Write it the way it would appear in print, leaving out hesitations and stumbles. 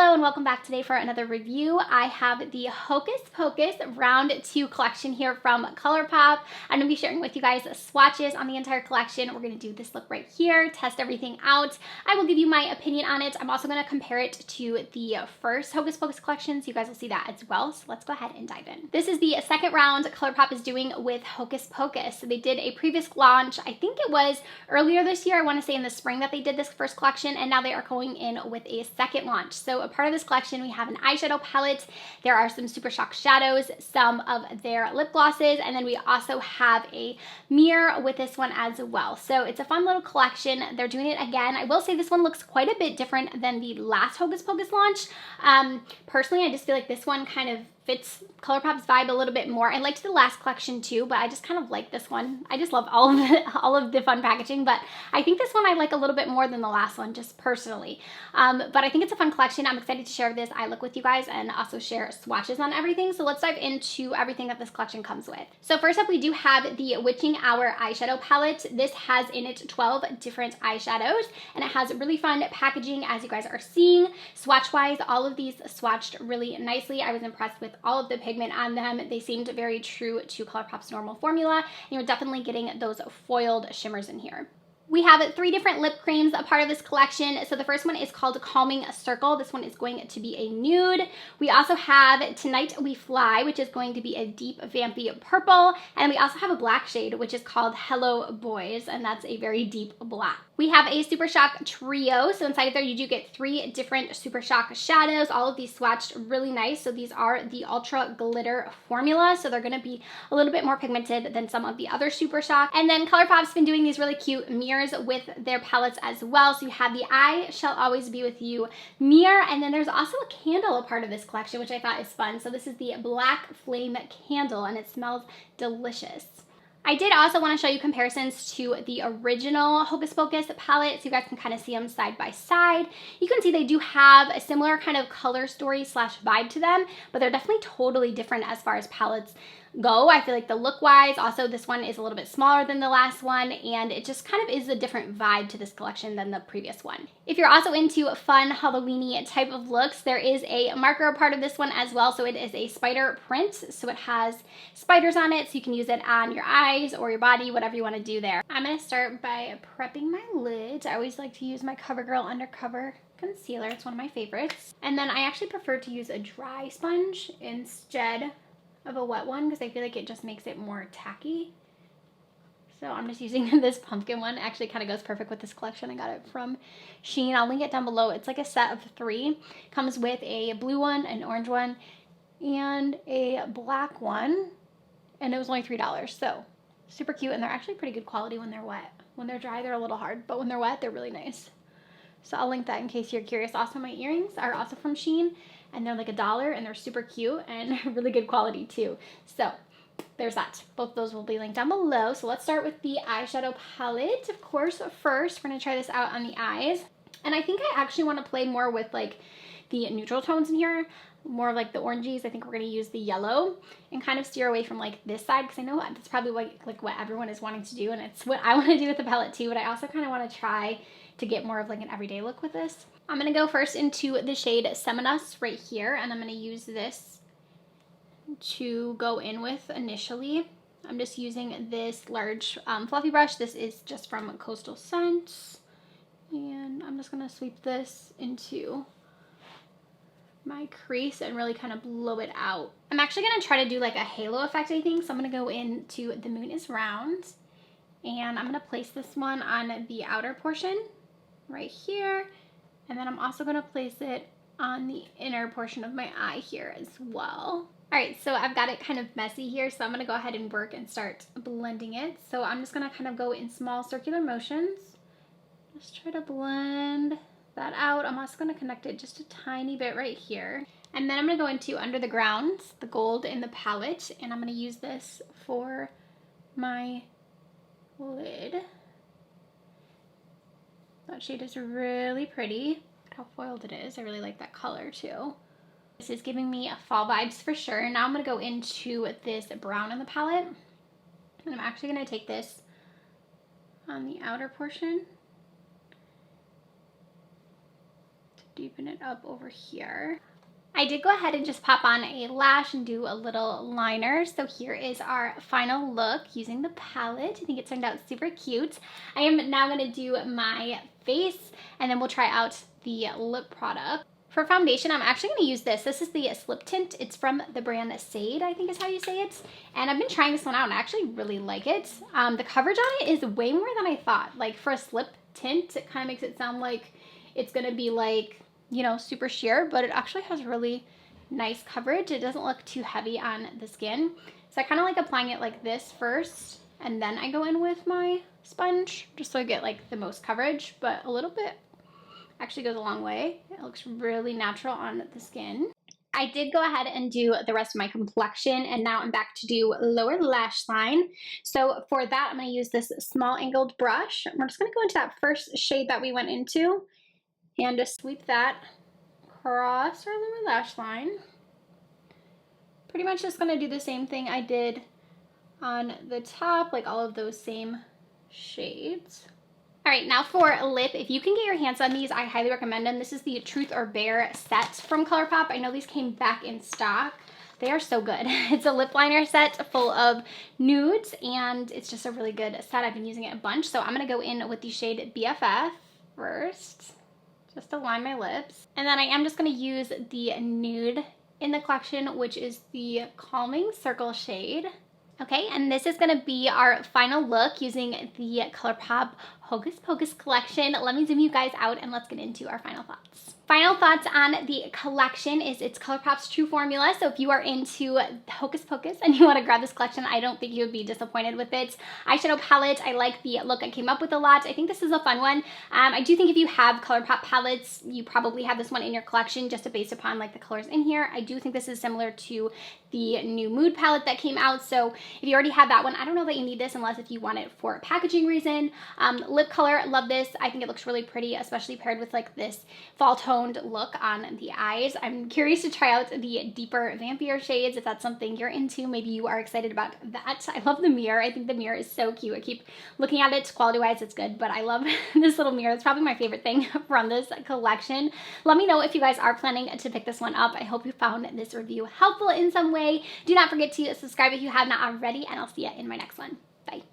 Hello and welcome back today for another review. I have the Hocus Pocus Round 2 collection here from ColourPop. I'm going to be sharing with you guys swatches on the entire collection. We're going to do this look right here, test everything out. I will give you my opinion on it. I'm also going to compare it to the first Hocus Pocus collection, so you guys will see that as well. So let's go ahead and dive in. This is the second round ColourPop is doing with Hocus Pocus. So they did a previous launch, I think it was earlier this year, I want to say in the spring that they did this first collection, and now they are going in with a second launch. So a part of this collection, we have an eyeshadow palette. There are some Super Shock shadows, some of their lip glosses, and then we also have a mirror with this one as well. So it's a fun little collection. They're doing it again. I will say this one looks quite a bit different than the last Hocus Pocus launch. Personally, I just feel like this one kind of fits ColourPop's vibe a little bit more. I liked the last collection too, but I just kind of like this one. I just love all of the fun packaging, but I think this one I like a little bit more than the last one, just personally. But I think it's a fun collection. I'm excited to share this eye look with you guys and also share swatches on everything. So let's dive into everything that this collection comes with. So first up, we do have the Witching Hour eyeshadow palette. This has in it 12 different eyeshadows, and it has really fun packaging, as you guys are seeing. Swatch-wise, all of these swatched really nicely. I was impressed with all of the pigment on them. They seemed very true to ColourPop's normal formula, and you're definitely getting those foiled shimmers in here. We have 3 different lip creams a part of this collection. So the first one is called Calming Circle. This one is going to be a nude. We also have Tonight We Fly, which is going to be a deep vampy purple. And we also have a black shade, which is called Hello Boys, and that's a very deep black. We have a Super Shock trio. So inside of there, you do get 3 different Super Shock shadows. All of these swatched really nice. So these are the Ultra Glitter formula. So they're gonna be a little bit more pigmented than some of the other Super Shock. And then ColourPop's been doing these really cute mirrors with their palettes as well. So you have the I Shall Always Be With You mirror, and then there's also a candle a part of this collection, which I thought is fun. So this is the Black Flame Candle, and it smells delicious. I did also want to show you comparisons to the original Hocus Pocus palette, so you guys can kind of see them side by side. You can see they do have a similar kind of color story slash vibe to them, but they're definitely totally different as far as palettes go. I feel like the look wise, also this one is a little bit smaller than the last one, and it just kind of is a different vibe to this collection than the previous one. If you're also into fun Halloween-y type of looks, there is a marker a part of this one as well. So it is a spider print, so it has spiders on it, so you can use it on your eyes or your body, whatever you want to do there. I'm going to start by prepping my lids. I always like to use my CoverGirl Undercover concealer. It's one of my favorites. And then I actually prefer to use a dry sponge instead of a wet one because I feel like it just makes it more tacky. So I'm just using this pumpkin one. It actually kind of goes perfect with this collection. I got it from Shein. I'll link it down below. It's like a set of 3. Comes with a blue one, an orange one, and a black one. And it was only $3. So super cute, and they're actually pretty good quality when they're wet. When they're dry, they're a little hard, but when they're wet, they're really nice. So I'll link that in case you're curious. Also, my earrings are also from Shein, and they're like $1, and they're super cute and really good quality too. So there's that. Both of those will be linked down below. So let's start with the eyeshadow palette. Of course, first we're gonna try this out on the eyes. And I think I actually want to play more with like the neutral tones in here, more of like the oranges. I think we're gonna use the yellow and kind of steer away from like this side, because I know that's probably what everyone is wanting to do, and it's what I want to do with the palette too. But I also kind of want to try to get more of like an everyday look with this. I'm gonna go first into the shade Seminus right here, and I'm gonna use this to go in with initially. I'm just using this large fluffy brush. This is just from Coastal Scents, and I'm just gonna sweep this into my crease and really kind of blow it out. I'm actually gonna try to do like a halo effect, I think. So I'm gonna go into The Moon Is Round, and I'm gonna place this one on the outer portion right here, and then I'm also gonna place it on the inner portion of my eye here as well. All right, so I've got it kind of messy here, so I'm gonna go ahead and work and start blending it. So I'm just gonna kind of go in small circular motions, just try to blend that out. I'm also gonna connect it just a tiny bit right here. And then I'm gonna go into Under the Ground, the gold in the palette, and I'm gonna use this for my lid. That shade is really pretty. Look how foiled it is. I really like that color too. This is giving me fall vibes for sure. Now I'm gonna go into this brown in the palette, and I'm actually gonna take this on the outer portion deepen it up over here. I did go ahead and just pop on a lash and do a little liner. So here is our final look using the palette. I think it turned out super cute. I am now going to do my face and then we'll try out the lip product. For foundation, I'm actually going to use this. This is the Slip Tint. It's from the brand Saie, I think is how you say it. And I've been trying this one out and I actually really like it. The coverage on it is way more than I thought. Like for a slip tint, it kind of makes it sound like it's going to be like, you know, super sheer, but it actually has really nice coverage. It doesn't look too heavy on the skin. So I kind of like applying it like this first, and then I go in with my sponge, just so I get like the most coverage, but a little bit actually goes a long way. It looks really natural on the skin. I did go ahead and do the rest of my complexion, and now I'm back to do lower lash line. So for that, I'm going to use this small angled brush. We're just going to go into that first shade that we went into and just sweep that across our lower lash line. Pretty much just going to do the same thing I did on the top, like all of those same shades. All right, now for a lip. If you can get your hands on these, I highly recommend them. This is the Truth or Bear set from ColourPop. I know these came back in stock. They are so good. It's a lip liner set full of nudes, and it's just a really good set. I've been using it a bunch. So I'm going to go in with the shade BFF first, just to line my lips. And then I am just going to use the nude in the collection, which is the Calming Circle shade. Okay, and this is going to be our final look using the ColourPop Hocus Pocus collection. Let me zoom you guys out and let's get into our final thoughts. Final thoughts on the collection is it's ColourPop's true formula. So if you are into Hocus Pocus and you want to grab this collection, I don't think you would be disappointed with it. Eyeshadow palette, I like the look I came up with a lot. I think this is a fun one. I do think if you have ColourPop palettes, you probably have this one in your collection just based upon like the colors in here. I do think this is similar to the new Mood palette that came out. So if you already have that one, I don't know that you need this unless if you want it for a packaging reason. Lip color, love this. I think it looks really pretty, especially paired with like this fall toned look on the eyes. I'm curious to try out the deeper vampire shades if that's something you're into. Maybe you are excited about that. I love the mirror. I think the mirror is so cute. I keep looking at it. Quality wise, it's good, but I love this little mirror. It's probably my favorite thing from this collection. Let me know if you guys are planning to pick this one up. I hope you found this review helpful in some way. Do not forget to subscribe if you have not already, and I'll see you in my next one. Bye.